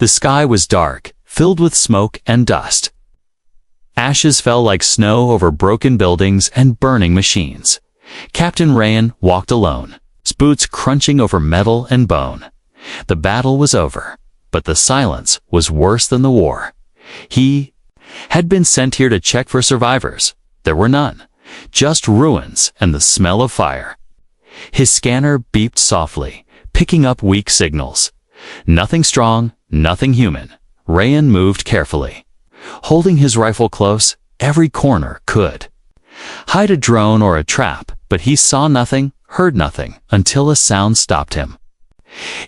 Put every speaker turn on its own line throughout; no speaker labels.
The sky was dark, filled with smoke and dust. Ashes fell like snow over broken buildings and burning machines. Captain Rayan walked alone, his boots crunching over metal and bone. The battle was over, but the silence was worse than the war. He had been sent here to check for survivors. There were none, just ruins and the smell of fire. His scanner beeped softly, picking up weak signals. Nothing strong, nothing human. Rayan moved carefully, holding his rifle close. Every corner could hide a drone or a trap, but he saw nothing, heard nothing, until a sound stopped him.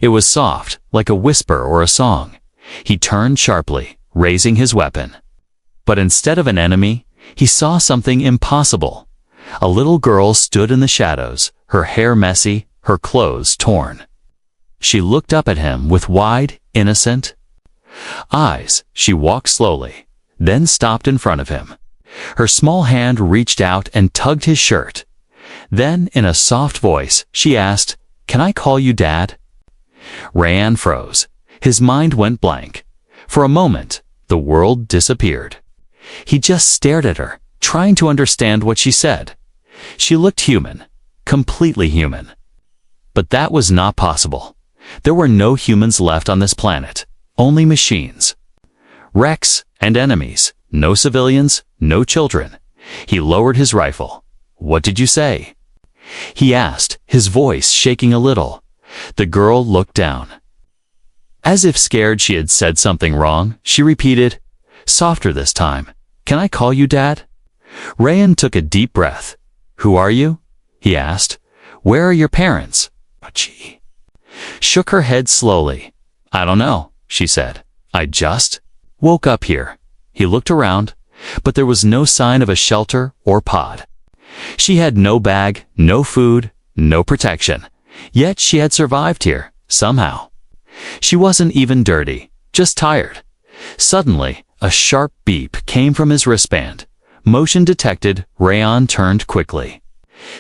It was soft, like a whisper or a song. He turned sharply, raising his weapon. But instead of an enemy, he saw something impossible. A little girl stood in the shadows, her hair messy, her clothes torn. She looked up at him with wide, innocent eyes. She walked slowly, then stopped in front of him. Her small hand reached out and tugged his shirt. Then, in a soft voice, she asked, "Can I call you Dad?" Rayan froze. His mind went blank. For a moment, the world disappeared. He just stared at her, trying to understand what she said. She looked human, completely human. But that was not possible. There were no humans left on this planet, only machines. Wrecks and enemies, no civilians, no children. He lowered his rifle. "What did you say?" he asked, his voice shaking a little. The girl looked down. As if scared she had said something wrong, she repeated, softer this time, "Can I call you Dad?" Rayan took a deep breath. "Who are you?" he asked. "Where are your parents?" She shook her head slowly. "I don't know," she said. "I just woke up here." He looked around, but there was no sign of a shelter or pod. She had no bag, no food, no protection. Yet she had survived here, somehow. She wasn't even dirty, just tired. Suddenly, a sharp beep came from his wristband. Motion detected. Rayan turned quickly.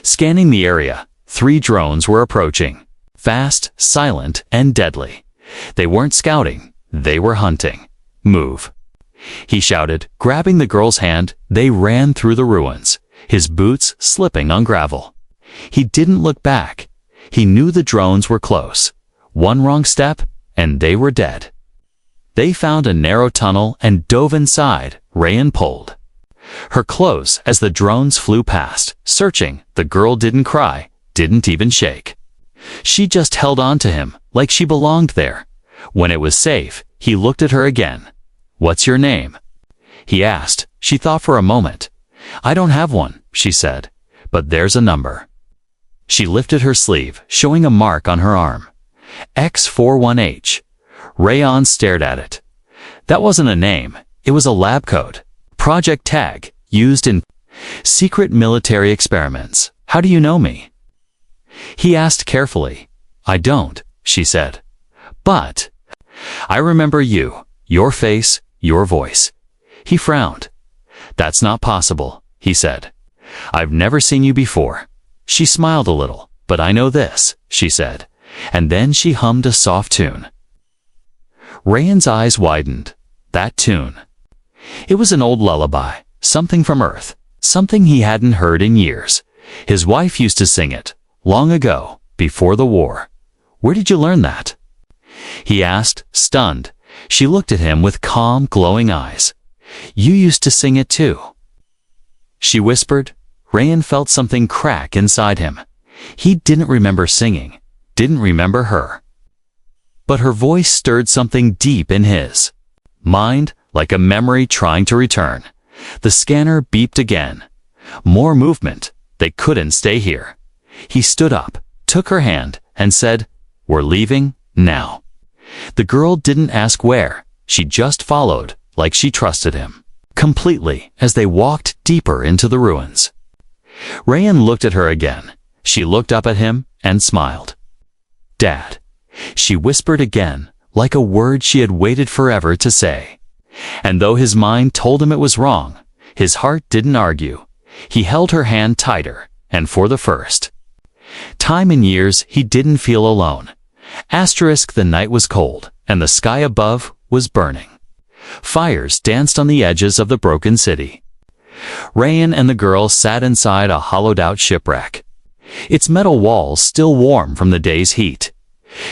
Scanning the area, 3 drones were approaching. Fast, silent, and deadly. They weren't scouting, they were hunting. "Move," he shouted, grabbing the girl's hand. They ran through the ruins, his boots slipping on gravel. He didn't look back. He knew the drones were close. One wrong step, and they were dead. They found a narrow tunnel and dove inside. Rayan pulled her close as the drones flew past, searching. The girl didn't cry, didn't even shake. She just held on to him, like she belonged there. When it was safe, he looked at her again. "What's your name?" he asked. She thought for a moment. "I don't have one," she said, "but there's a number." She lifted her sleeve, showing a mark on her arm. X41H. Rayan stared at it. That wasn't a name, it was a lab code. Project tag, used in secret military experiments. "How do you know me?" he asked carefully. "I don't," she said. "But I remember you, your face, your voice." He frowned. "That's not possible," he said. "I've never seen you before." She smiled a little. "But I know this," she said. And then she hummed a soft tune. Rayan's eyes widened. That tune. It was an old lullaby, something from Earth, something he hadn't heard in years. His wife used to sing it, long ago, before the war. "Where did you learn that?" he asked, stunned. She looked at him with calm, glowing eyes. "You used to sing it too," she whispered. Rayan felt something crack inside him. He didn't remember singing, didn't remember her. But her voice stirred something deep in his mind, like a memory trying to return. The scanner beeped again. More movement. They couldn't stay here. He stood up, took her hand, and said, "We're leaving, now." The girl didn't ask where. She just followed, like she trusted him completely, as they walked deeper into the ruins. Rayan looked at her again. She looked up at him and smiled. "Dad," she whispered again, like a word she had waited forever to say. And though his mind told him it was wrong, his heart didn't argue. He held her hand tighter, and for the first time in years he didn't feel alone. The night was cold, and the sky above was burning. Fires danced on the edges of the broken city. Rayan and the girl sat inside a hollowed-out shipwreck, its metal walls still warm from the day's heat.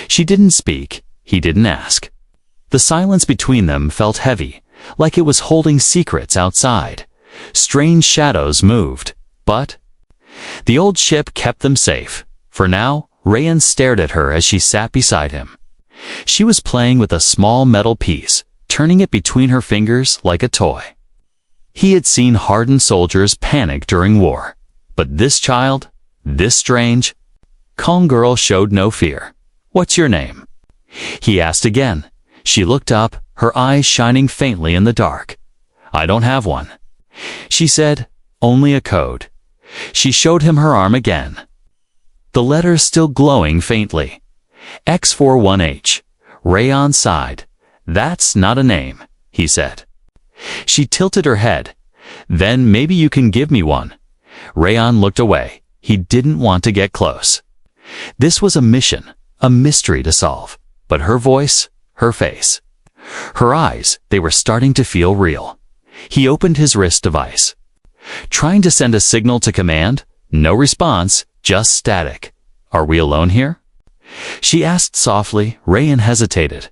She didn't speak, he didn't ask. The silence between them felt heavy, like it was holding secrets outside. Strange shadows moved, but the old ship kept them safe. For now, Rayan stared at her as she sat beside him. She was playing with a small metal piece, turning it between her fingers like a toy. He had seen hardened soldiers panic during war, but this child, this strange, calm girl showed no fear. "What's your name?" he asked again. She looked up, her eyes shining faintly in the dark. "I don't have one," she said, "only a code." She showed him her arm again, the letters still glowing faintly. X41H. Rayan sighed. "That's not a name," he said. She tilted her head. "Then maybe you can give me one." Rayan looked away. He didn't want to get close. This was a mission, a mystery to solve. But her voice, her face, her eyes, they were starting to feel real. He opened his wrist device, trying to send a signal to command. No response, just static. "Are we alone here?" she asked softly. Rayan hesitated,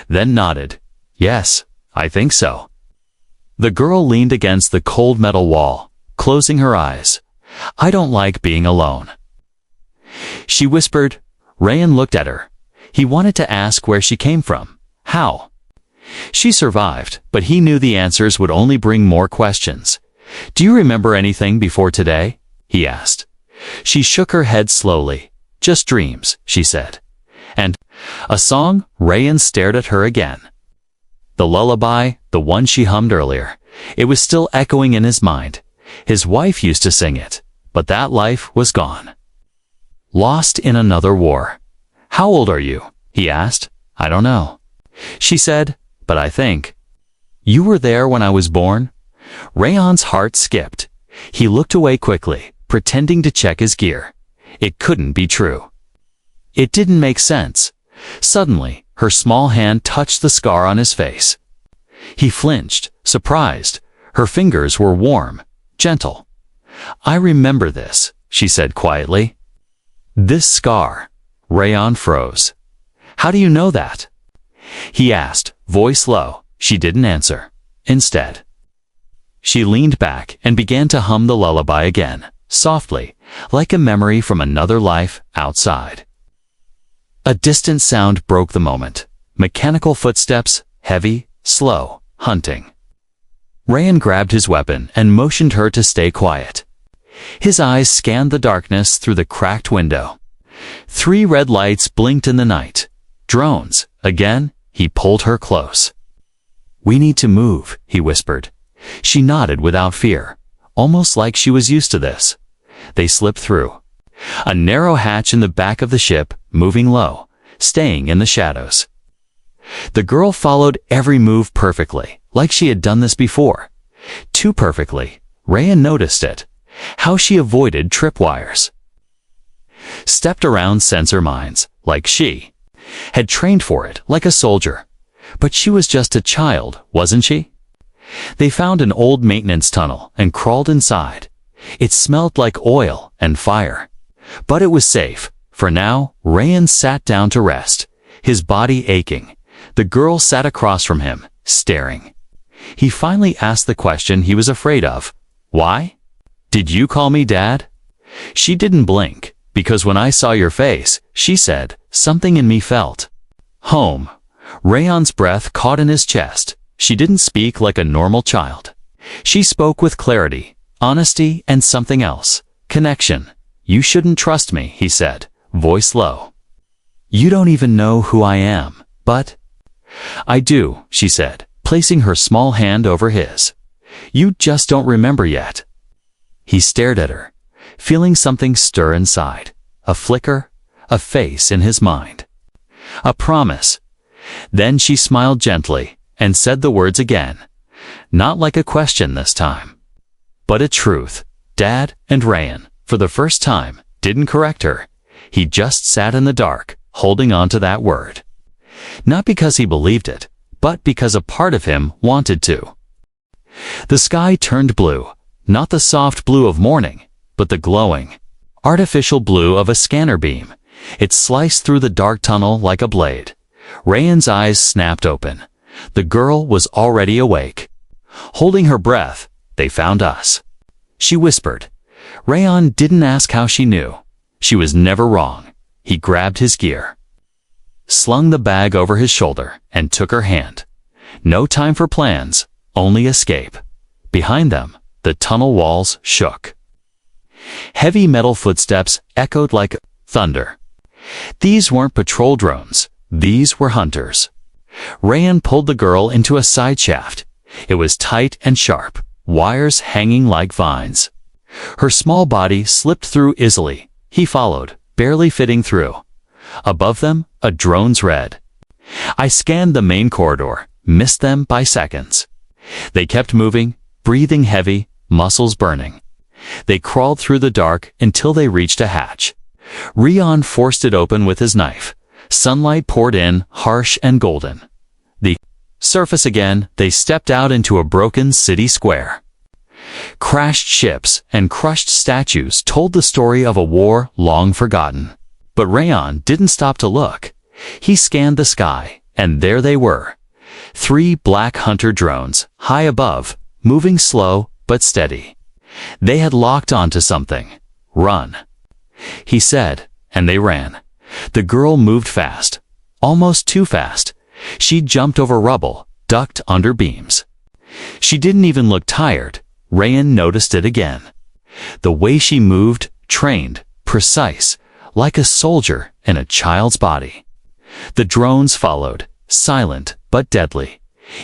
then nodded. "Yes, I think so." The girl leaned against the cold metal wall, closing her eyes. "I don't like being alone," she whispered. Rayan looked at her. He wanted to ask where she came from, how she survived, but he knew the answers would only bring more questions. "Do you remember anything before today?" he asked. She shook her head slowly. "Just dreams," she said. "And a song?" Rayan stared at her again. The lullaby, the one she hummed earlier. It was still echoing in his mind. His wife used to sing it, but that life was gone. Lost in another war. "How old are you?" he asked. "I don't know," she said, "but I think." "You were there when I was born?" Rayan's heart skipped. He looked away quickly, pretending to check his gear. It couldn't be true. It didn't make sense. Suddenly, her small hand touched the scar on his face. He flinched, surprised. Her fingers were warm, gentle. "I remember this," she said quietly. "This scar." Rayan froze. "How do you know that?" he asked, voice low. She didn't answer. Instead, she leaned back and began to hum the lullaby again, softly, like a memory from another life outside. A distant sound broke the moment. Mechanical footsteps, heavy, slow, hunting. Rayan grabbed his weapon and motioned her to stay quiet. His eyes scanned the darkness through the cracked window. 3 red lights blinked in the night. Drones. Again, he pulled her close. "We need to move," he whispered. She nodded without fear, almost like she was used to this. They slipped through a narrow hatch in the back of the ship, moving low, staying in the shadows. The girl followed every move perfectly, like she had done this before. Too perfectly. Rayan noticed it. How she avoided tripwires, stepped around sensor mines, like she had trained for it, like a soldier. But she was just a child, wasn't she? They found an old maintenance tunnel and crawled inside. It smelled like oil and fire. But it was safe. For now, Rayan sat down to rest, his body aching. The girl sat across from him, staring. He finally asked the question he was afraid of. "Why? Did you call me Dad?" She didn't blink. "Because when I saw your face," she said, "something in me felt home." Rayan's breath caught in his chest. She didn't speak like a normal child. She spoke with clarity, honesty, and something else. Connection. "You shouldn't trust me," he said, voice low. "You don't even know who I am, but—" "I do," she said, placing her small hand over his. "You just don't remember yet." He stared at her, feeling something stir inside. A flicker, a face in his mind. A promise. Then she smiled gently and said the words again. Not like a question this time, but a truth. Dad and Rayan, for the first time, didn't correct her. He just sat in the dark, holding on to that word. Not because he believed it, but because a part of him wanted to. The sky turned blue, not the soft blue of morning, but the glowing, artificial blue of a scanner beam. It sliced through the dark tunnel like a blade. Rayan's eyes snapped open. The girl was already awake. Holding her breath, "They found us," she whispered. Rayan didn't ask how she knew. She was never wrong. He grabbed his gear, slung the bag over his shoulder, and took her hand. No time for plans, only escape. Behind them, the tunnel walls shook. Heavy metal footsteps echoed like thunder. These weren't patrol drones. These were hunters. Rayan pulled the girl into a side shaft. It was tight and sharp, wires hanging like vines. Her small body slipped through easily. He followed, barely fitting through. Above them, a drone's red. I scanned the main corridor, missed them by seconds. They kept moving, breathing heavy, muscles burning. They crawled through the dark until they reached a hatch. Rayan forced it open with his knife. Sunlight poured in, harsh and golden. The surface again, they stepped out into a broken city square. Crashed ships and crushed statues told the story of a war long forgotten. But Rayan didn't stop to look. He scanned the sky, and there they were. 3 black hunter drones, high above, moving slow but steady. They had locked onto something. "Run," he said, and they ran. The girl moved fast, almost too fast. She jumped over rubble, ducked under beams. She didn't even look tired. Rayan noticed it again. The way she moved, trained, precise, like a soldier in a child's body. The drones followed, silent but deadly.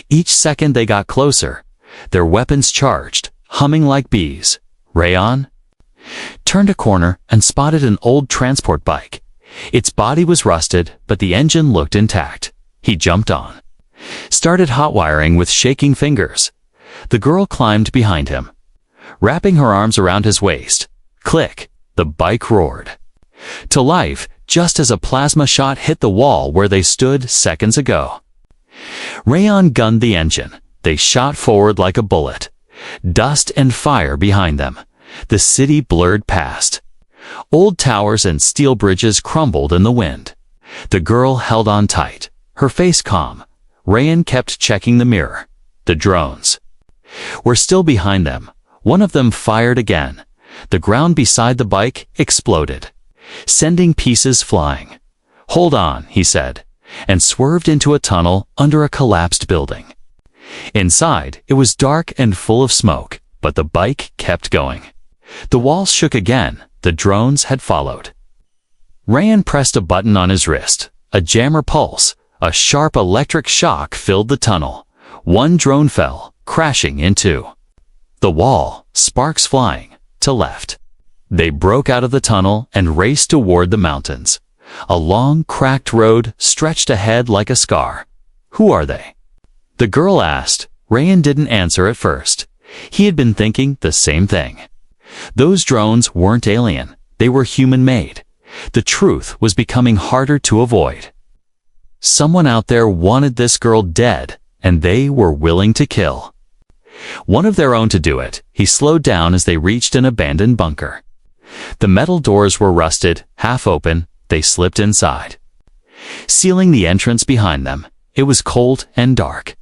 Each second they got closer, their weapons charged, humming like bees. Rayan turned a corner and spotted an old transport bike. Its body was rusted, but the engine looked intact. He jumped on, started hot wiring with shaking fingers. The girl climbed behind him, wrapping her arms around his waist. Click, the bike roared to life just as a plasma shot hit the wall where they stood seconds ago. Rayan gunned the engine. They shot forward like a bullet. Dust and fire behind them. The city blurred past. Old towers and steel bridges crumbled in the wind. The girl held on tight, her face calm. Rayan kept checking the mirror. The drones were still behind them. One of them fired again. The ground beside the bike exploded, sending pieces flying. "Hold on," he said, and swerved into a tunnel under a collapsed building. Inside, it was dark and full of smoke, but the bike kept going. The walls shook again. The drones had followed. Rayan pressed a button on his wrist. A jammer pulse, a sharp electric shock filled the tunnel. One drone fell, crashing into the wall, sparks flying to left. They broke out of the tunnel and raced toward the mountains. A long, cracked road stretched ahead like a scar. "Who are they?" the girl asked. Rayan didn't answer at first. He had been thinking the same thing. Those drones weren't alien. They were human-made. The truth was becoming harder to avoid. Someone out there wanted this girl dead, and they were willing to kill. One of their own to do it. He slowed down as they reached an abandoned bunker. The metal doors were rusted, half open. They slipped inside, sealing the entrance behind them. It was cold and dark.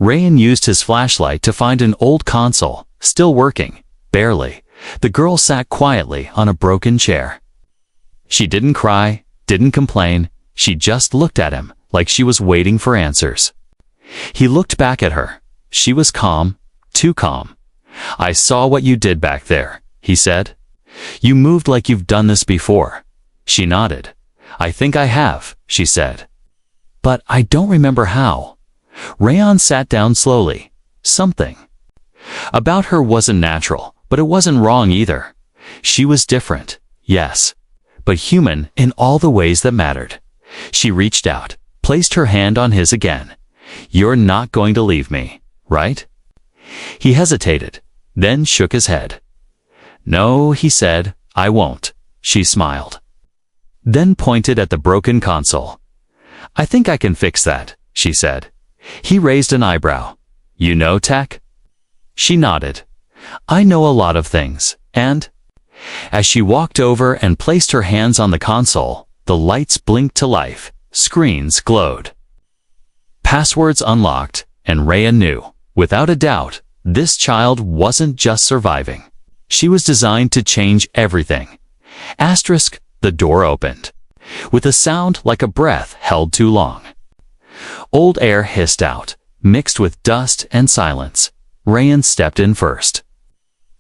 Rayan used his flashlight to find an old console, still working, barely. The girl sat quietly on a broken chair. She didn't cry, didn't complain. She just looked at him like she was waiting for answers. He looked back at her. She was calm, too calm. "I saw what you did back there," he said. "You moved like you've done this before." She nodded. "I think I have," she said. "But I don't remember how." Rayan sat down slowly. Something about her wasn't natural, but it wasn't wrong either. She was different, yes, but human in all the ways that mattered. She reached out, placed her hand on his again. "You're not going to leave me, right?" He hesitated, then shook his head. "No," he said, "I won't." She smiled, then pointed at the broken console. "I think I can fix that," she said. He raised an eyebrow. You know tech? She nodded. I know a lot of things, and... As she walked over and placed her hands on the console, the lights blinked to life, screens glowed. Passwords unlocked, and Rhea knew, without a doubt, this child wasn't just surviving. She was designed to change everything. Asterisk, the door opened, with a sound like a breath held too long. Old air hissed out, mixed with dust and silence. Ryan stepped in first.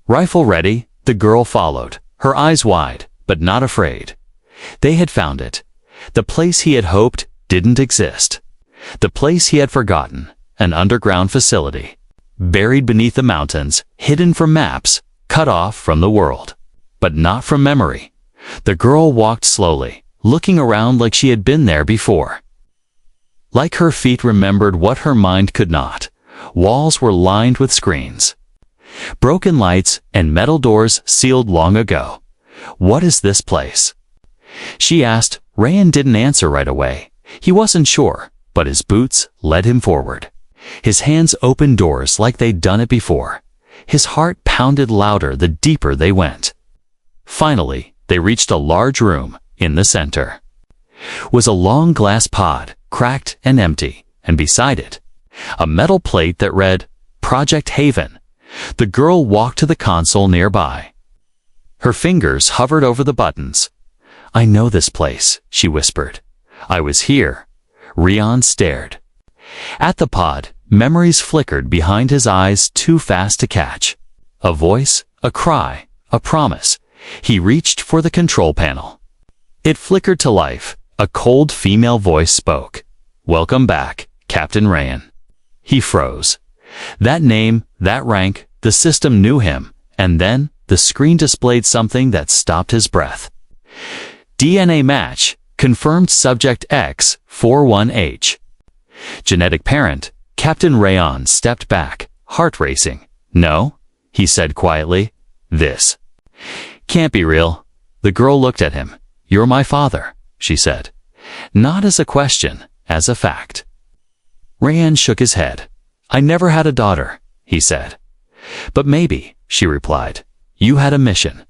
Rifle ready, the girl followed, her eyes wide, but not afraid. They had found it. The place he had hoped didn't exist. The place he had forgotten, an underground facility. Buried beneath the mountains, hidden from maps, cut off from the world. But not from memory. The girl walked slowly, looking around like she had been there before. Like her feet remembered what her mind could not. Walls were lined with screens. Broken lights and metal doors sealed long ago. What is this place? She asked. Ryan didn't answer right away. He wasn't sure, but his boots led him forward. His hands opened doors like they'd done it before. His heart pounded louder the deeper they went. Finally, they reached a large room. In the center was a long glass pod, cracked and empty, and beside it, a metal plate that read, Project Haven. The girl walked to the console nearby. Her fingers hovered over the buttons. I know this place, she whispered. I was here. Rian stared. At the pod, memories flickered behind his eyes too fast to catch. A voice, a cry, a promise. He reached for the control panel. It flickered to life. A cold female voice spoke. Welcome back, Captain Ryan. He froze. That name, that rank, the system knew him, and then the screen displayed something that stopped his breath. DNA match, confirmed subject X41H. Genetic parent, Captain Rayon stepped back, heart racing. No, he said quietly. This can't be real. The girl looked at him. You're my father, she said. Not as a question, as a fact. Rayan shook his head. I never had a daughter, he said. But maybe, she replied. You had a mission.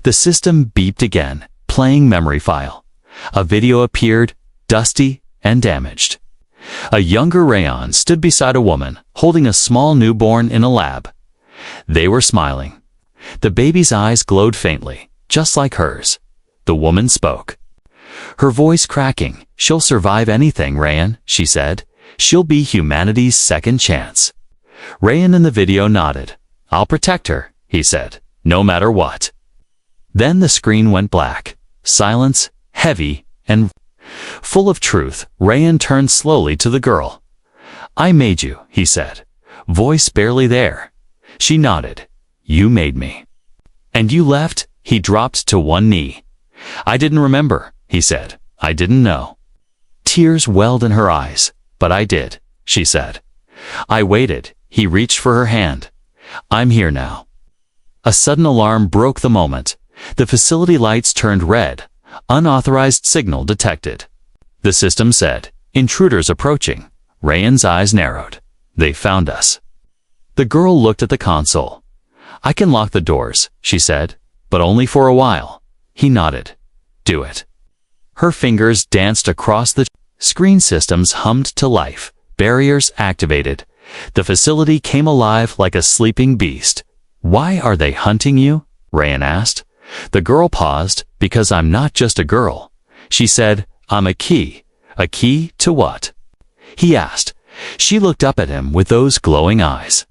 The system beeped again, playing memory file. A video appeared, dusty and damaged. A younger Rayon stood beside a woman, holding a small newborn in a lab. They were smiling. The baby's eyes glowed faintly, just like hers. The woman spoke. Her voice cracking. She'll survive anything, Rayan, she said. She'll be humanity's second chance. Rayan in the video nodded. I'll protect her, he said, no matter what. Then the screen went black. Silence, heavy, and full of truth. Rayan turned slowly to the girl. I made you, he said. Voice barely there. She nodded. You made me. And you left? He dropped to one knee. I didn't remember, he said. I didn't know. Tears welled in her eyes. But I did, she said. I waited. He reached for her hand. I'm here now. A sudden alarm broke the moment. The facility lights turned red. Unauthorized signal detected. The system said, Intruders approaching. Rayan's eyes narrowed. They found us. The girl looked at the console. I can lock the doors, she said, but only for a while. He nodded. Do it. Her fingers danced across the screen. Systems hummed to life. Barriers activated. The facility came alive like a sleeping beast. Why are they hunting you? Rayan asked. The girl paused. Because I'm not just a girl. She said, I'm a key. A key to what? He asked. She looked up at him with those glowing eyes.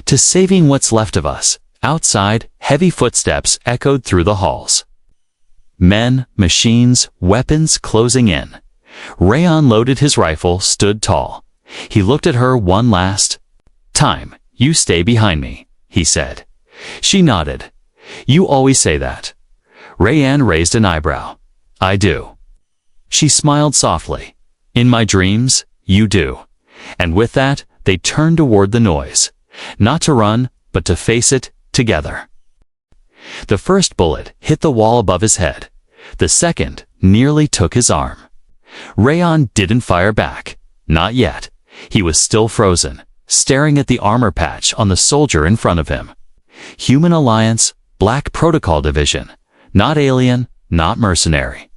To saving what's left of us. Outside, heavy footsteps echoed through the halls. Men, machines, weapons closing in. Rayan loaded his rifle, stood tall. He looked at her one last time. You stay behind me, he said. She nodded. You always say that. Rayan raised an eyebrow. I do. She smiled softly. In my dreams, you do. And with that, they turned toward the noise. Not to run, but to face it together. The first bullet hit the wall above his head. The second nearly took his arm. Rayan didn't fire back. Not yet. He was still frozen, staring at the armor patch on the soldier in front of him. Human Alliance, Black Protocol Division. Not alien, not mercenary.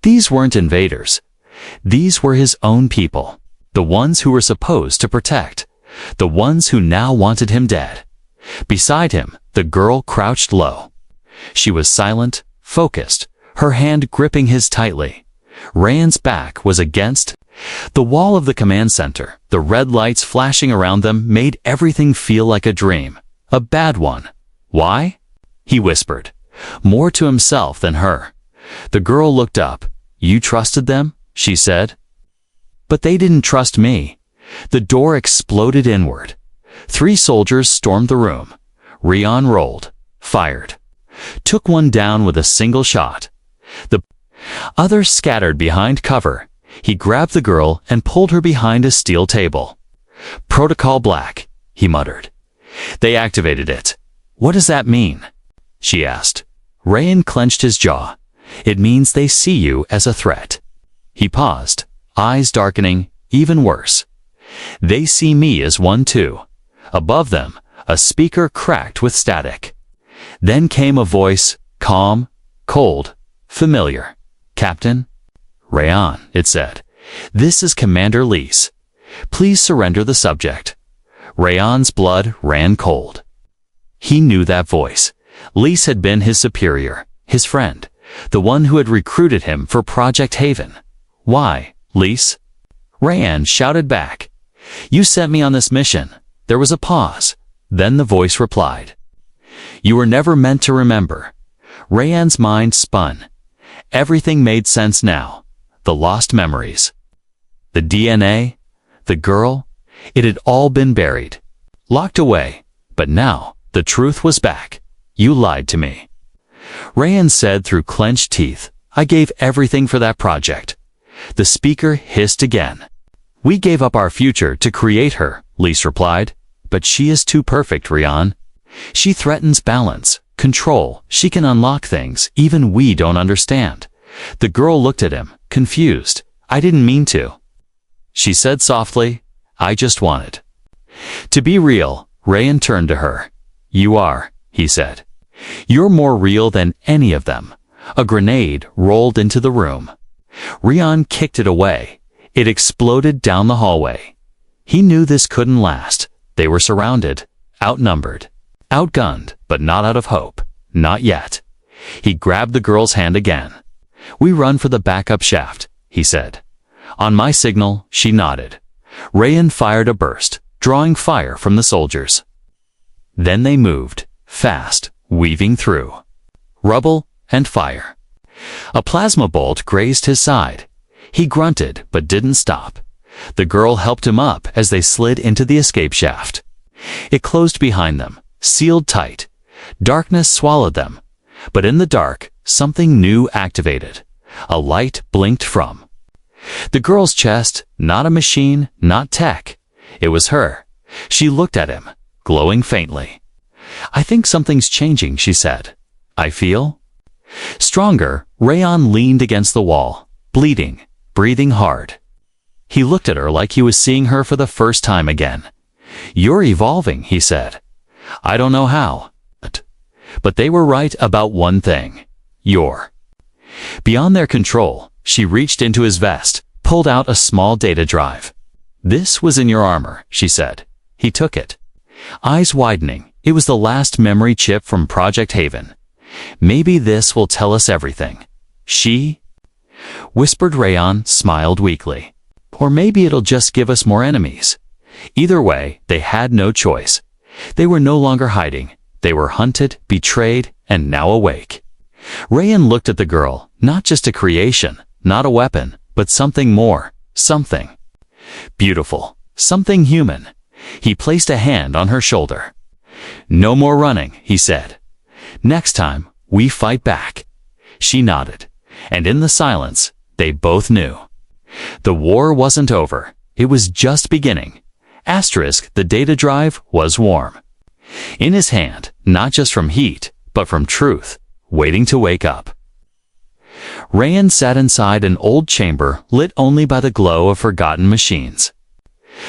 These weren't invaders. These were his own people. The ones who were supposed to protect. The ones who now wanted him dead. Beside him, the girl crouched low. She was silent, focused, her hand gripping his tightly. Ryan's back was against the wall of the command center. The red lights flashing around them made everything feel like a dream. A bad one. Why? He whispered, more to himself than her. The girl looked up. You trusted them? She said. But they didn't trust me. The door exploded inward. 3 soldiers stormed the room. Ryan rolled, fired, took one down with a single shot. The others scattered behind cover. He grabbed the girl and pulled her behind a steel table. Protocol Black, he muttered. They activated it. What does that mean? She asked. Ryan clenched his jaw. It means they see you as a threat. He paused, eyes darkening, even worse. They see me as one too. Above them, a speaker cracked with static. Then came a voice, calm, cold, familiar. Captain? Ryan, it said. This is Commander Lise. Please surrender the subject. Ryan's blood ran cold. He knew that voice. Lise had been his superior, his friend, the one who had recruited him for Project Haven. Why, Lise? Ryan shouted back. You sent me on this mission. There was a pause. Then the voice replied. You were never meant to remember. Ryan's mind spun. Everything made sense now. The lost memories. The DNA. The girl. It had all been buried. Locked away. But now, the truth was back. You lied to me. Ryan said through clenched teeth. I gave everything for that project. The speaker hissed again. We gave up our future to create her, Lise replied. But she is too perfect, Ryan. She threatens balance, control. She can unlock things even we don't understand. The girl looked at him, confused. I didn't mean to. She said softly, I just wanted to be real. Ryan turned to her. You are, he said. You're more real than any of them. A grenade rolled into the room. Ryan kicked it away. It exploded down the hallway. He knew this couldn't last. They were surrounded, outnumbered, outgunned, but not out of hope. Not yet. He grabbed the girl's hand again. We run for the backup shaft, he said. On my signal, she nodded. Ryan fired a burst, drawing fire from the soldiers. Then they moved, fast, weaving through rubble and fire. A plasma bolt grazed his side. He grunted, but didn't stop. The girl helped him up as they slid into the escape shaft. It closed behind them, sealed tight. Darkness swallowed them. But in the dark, something new activated. A light blinked from the girl's chest, not a machine, not tech. It was her. She looked at him, glowing faintly. I think something's changing, she said. I feel stronger. Ryan leaned against the wall, bleeding, breathing hard. He looked at her like he was seeing her for the first time again. You're evolving, he said. I don't know how. But they were right about one thing. You're beyond their control. She reached into his vest, pulled out a small data drive. This was in your armor, she said. He took it. Eyes widening. It was the last memory chip from Project Haven. Maybe this will tell us everything. She whispered. Ryan smiled weakly. Or maybe it'll just give us more enemies. Either way, they had no choice. They were no longer hiding. They were hunted, betrayed, and now awake. Ryan looked at the girl, not just a creation, not a weapon, but something more, something beautiful, something human. He placed a hand on her shoulder. No more running, he said. Next time, we fight back. She nodded, and in the silence, they both knew. The war wasn't over. It was just beginning. Asterisk, the data drive was warm. In his hand, not just from heat, but from truth, waiting to wake up. Ryan sat inside an old chamber lit only by the glow of forgotten machines.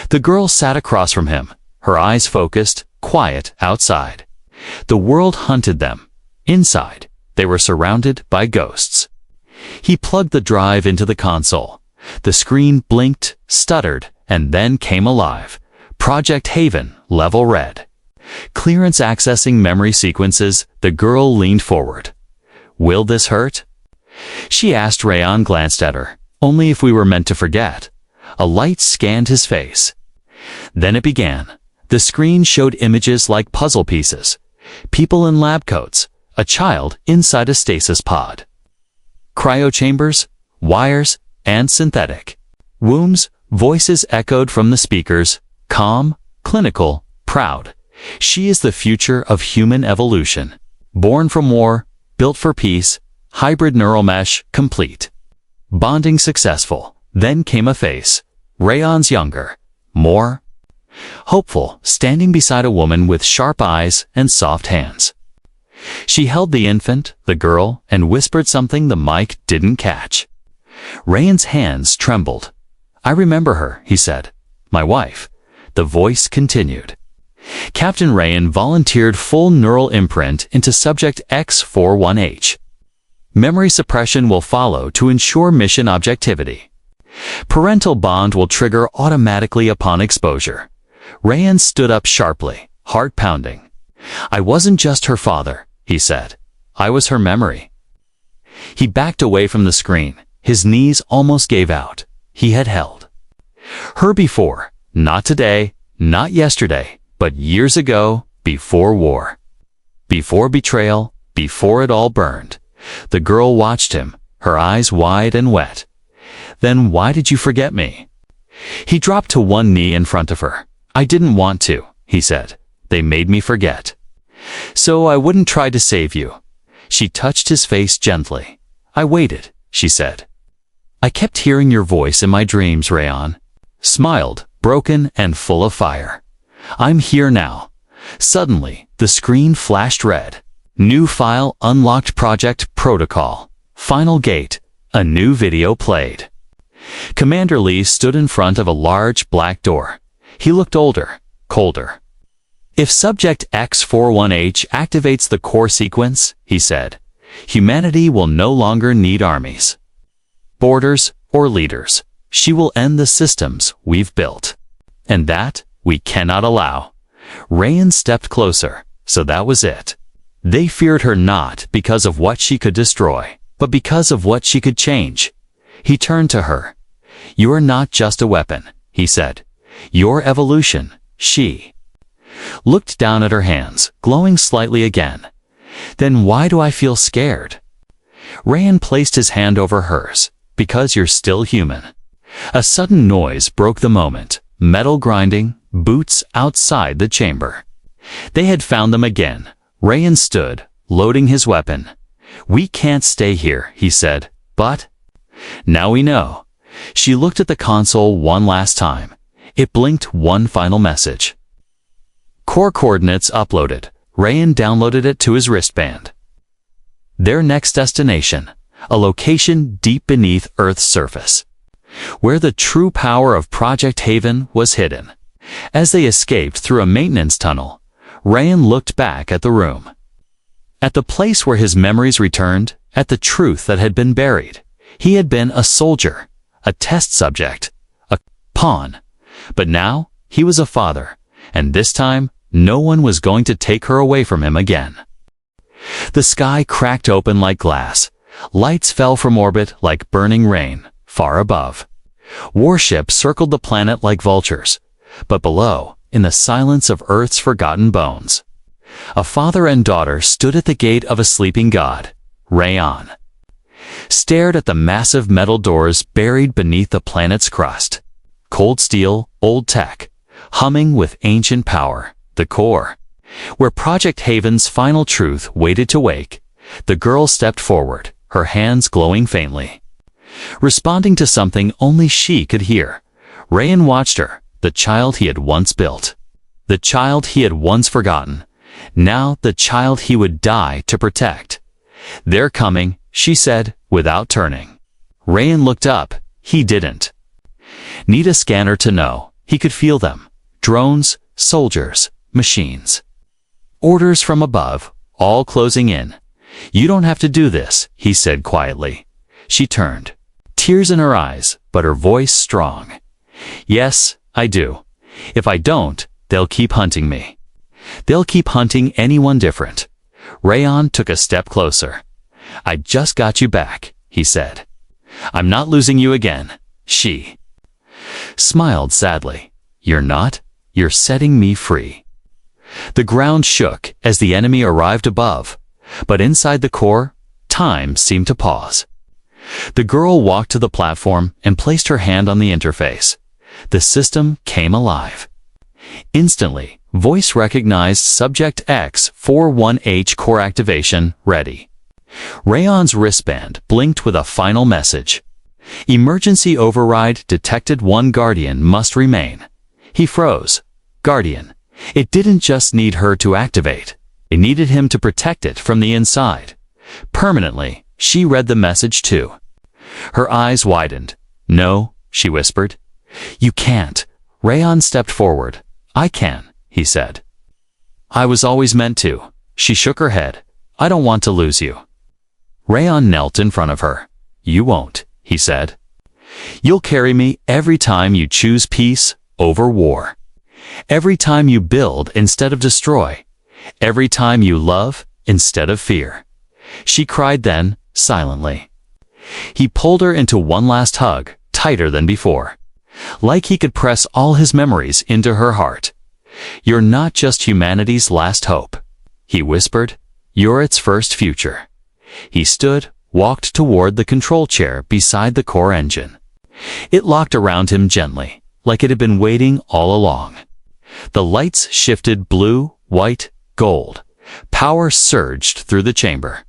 The girl sat across from him, her eyes focused, quiet outside. The world hunted them. Inside, they were surrounded by ghosts. He plugged the drive into the console. The screen blinked, stuttered, and then came alive. Project Haven, level red. Clearance accessing memory sequences. The girl leaned forward. Will this hurt? She asked. Rayan glanced at her. Only if we were meant to forget. A light scanned his face. Then it began. The screen showed images like puzzle pieces. People in lab coats. A child inside a stasis pod. Cryochambers, wires, and synthetic. Wombs, voices echoed from the speakers. Calm, clinical, proud. She is the future of human evolution. Born from war, built for peace, hybrid neural mesh complete. Bonding successful. Then came a face. Rayan's younger. More hopeful, standing beside a woman with sharp eyes and soft hands. She held the infant, the girl, and whispered something the mic didn't catch. Rayan's hands trembled. I remember her, he said. My wife. The voice continued. Captain Rayan volunteered full neural imprint into subject X41H. Memory suppression will follow to ensure mission objectivity. Parental bond will trigger automatically upon exposure. Rayan stood up sharply, heart pounding. I wasn't just her father, he said. I was her memory. He backed away from the screen. His knees almost gave out. He had held her before, not today, not yesterday, but years ago, before war. Before betrayal, before it all burned. The girl watched him, her eyes wide and wet. Then why did you forget me? He dropped to one knee in front of her. I didn't want to, he said. They made me forget. So I wouldn't try to save you. She touched his face gently. I waited, she said. I kept hearing your voice in my dreams, Rayan. Smiled, broken and full of fire. I'm here now. Suddenly, the screen flashed red. New file unlocked. Project protocol. Final gate. A new video played. Commander Lee stood in front of a large black door. He looked older, colder. If subject X41H activates the core sequence, he said, humanity will no longer need armies, borders, or leaders. She will end the systems we've built. And that we cannot allow. Rayan stepped closer, so that was it. They feared her not because of what she could destroy, but because of what she could change. He turned to her. You are not just a weapon, he said. Your evolution. She looked down at her hands, glowing slightly again. Then why do I feel scared? Rayan placed his hand over hers. Because you're still human. A sudden noise broke the moment. Metal grinding, boots outside the chamber. They had found them again. Rayan stood, loading his weapon. We can't stay here, he said, but now we know. She looked at the console one last time. It blinked one final message. Core coordinates uploaded. Rayan downloaded it to his wristband. Their next destination, a location deep beneath Earth's surface, where the true power of Project Haven was hidden. As they escaped through a maintenance tunnel, Rayan looked back at the room. At the place where his memories returned, at the truth that had been buried. He had been a soldier, a test subject, a pawn. But now, he was a father, and this time, no one was going to take her away from him again. The sky cracked open like glass. Lights fell from orbit like burning rain, far above. Warships circled the planet like vultures. But below, in the silence of Earth's forgotten bones, a father and daughter stood at the gate of a sleeping god. Rayan stared at the massive metal doors buried beneath the planet's crust. Cold steel, old tech, humming with ancient power. The core, where Project Haven's final truth waited to wake. The girl stepped forward, her hands glowing faintly, responding to something only she could hear. Rayan watched her, the child he had once built, the child he had once forgotten, now the child he would die to protect. They're coming, she said, without turning. Rayan looked up. He didn't need a scanner to know. He could feel them. Drones, soldiers, machines. Orders from above, all closing in. "You don't have to do this," he said quietly. She turned. Tears in her eyes, but her voice strong. "Yes, I do. If I don't, they'll keep hunting me. They'll keep hunting anyone different." Rayon took a step closer. "I just got you back," he said. "I'm not losing you again." She smiled sadly. "You're not? You're setting me free." The ground shook as the enemy arrived above, but inside the core, time seemed to pause. The girl walked to the platform and placed her hand on the interface. The system came alive. Instantly, voice recognized Subject X-41H core activation ready. Rayon's wristband blinked with a final message. "Emergency override detected. One Guardian must remain." He froze. Guardian. It didn't just need her to activate. It needed him to protect it from the inside. Permanently, she read the message too. Her eyes widened. "No," she whispered. "You can't." Rayon stepped forward. "I can," he said. "I was always meant to." She shook her head. "I don't want to lose you." Rayon knelt in front of her. "You won't," he said. "You'll carry me every time you choose peace over war. Every time you build instead of destroy. Every time you love instead of fear." She cried then, silently. He pulled her into one last hug, tighter than before. Like he could press all his memories into her heart. "You're not just humanity's last hope," he whispered. "You're its first future." He stood, walked toward the control chair beside the core engine. It locked around him gently, like it had been waiting all along. The lights shifted blue, white, gold. Power surged through the chamber.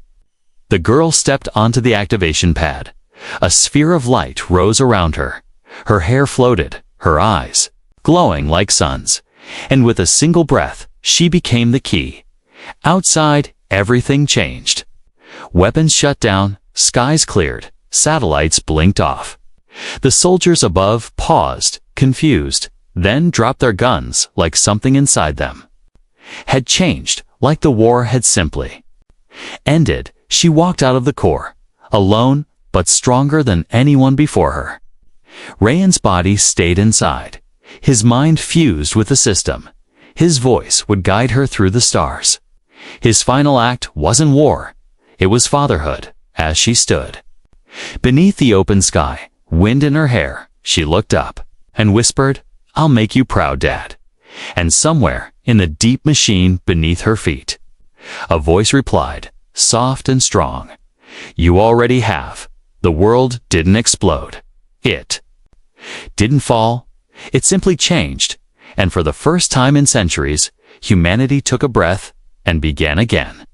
The girl stepped onto the activation pad. A sphere of light rose around her. Her hair floated, her eyes glowing like suns. And with a single breath, she became the key. Outside, everything changed. Weapons shut down, skies cleared, satellites blinked off. The soldiers above paused, confused, then dropped their guns like something inside them had changed, like the war had simply ended. She walked out of the core, alone but stronger than anyone before her. Rayon's body stayed inside. His mind fused with the system. His voice would guide her through the stars. His final act wasn't war. It was fatherhood, as she stood. Beneath the open sky, wind in her hair, she looked up and whispered, "I'll make you proud, Dad." And somewhere in the deep machine beneath her feet, a voice replied, soft and strong, "You already have." The world didn't explode. It didn't fall. It simply changed. And for the first time in centuries, humanity took a breath and began again.